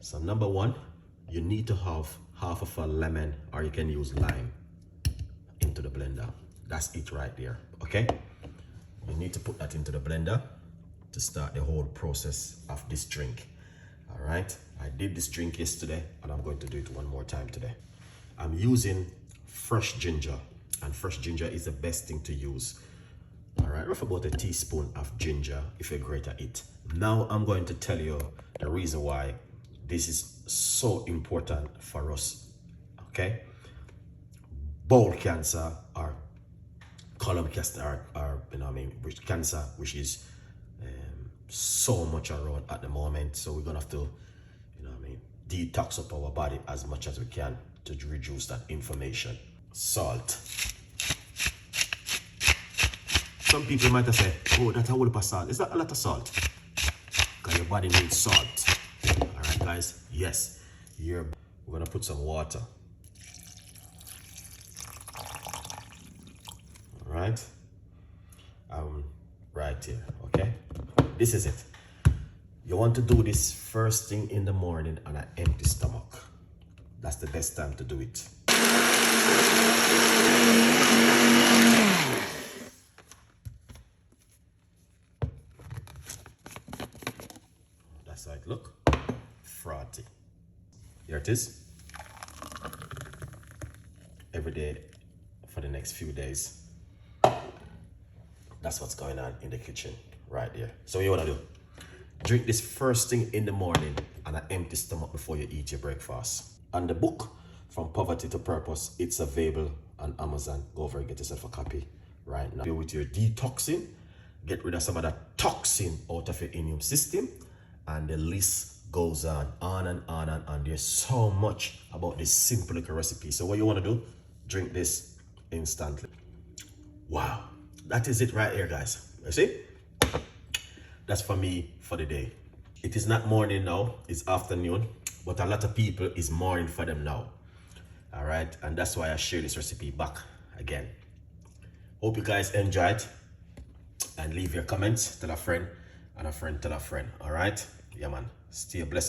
So number one, you need to have half of a lemon, or you can use lime, into the blender. That's it right there, okay? You need to put that into the blender to start the whole process of this drink. All right, I did this drink yesterday and I'm going to do it one more time today. I'm using fresh ginger, and fresh ginger is the best thing to use. All right, rough about a teaspoon of ginger if you're great at it. Now I'm going to tell you the reason why this is so important for us, okay? Bowel cancer, or colon cancer, or you know what I mean, which cancer, which is so much around at the moment. So we're gonna have to, you know what I mean, detox up our body as much as we can to reduce that inflammation. Salt. Some people might have said, oh, that's a whole heap of salt. Is that a lot of salt? Because your body needs salt. All right, guys. Yes. We're gonna put some water. All right. Right here. Okay. This is it. You want to do this first thing in the morning on an empty stomach. That's the best time to do it. That's how it look. Frothy. Here it is. Every day for the next few days. That's what's going on in the kitchen right there. So what you want to do? Drink this first thing in the morning on an empty stomach before you eat your breakfast. And the book, From Poverty to Purpose, it's available on Amazon. Go over and get yourself a copy right now. With your detoxing, get rid of some of that toxin out of your immune system, and the list goes on and on and on. There's so much about this simple little recipe. So what you want to do? Drink this instantly. Wow, that is it right here, guys. You see? That's for me for the day. It is not morning now, it's afternoon, but a lot of people is morning for them now. All right, and that's why I share this recipe back again. Hope you guys enjoyed, and leave your comments, tell a friend, and a friend tell a friend. All right, yeah man, stay blessed.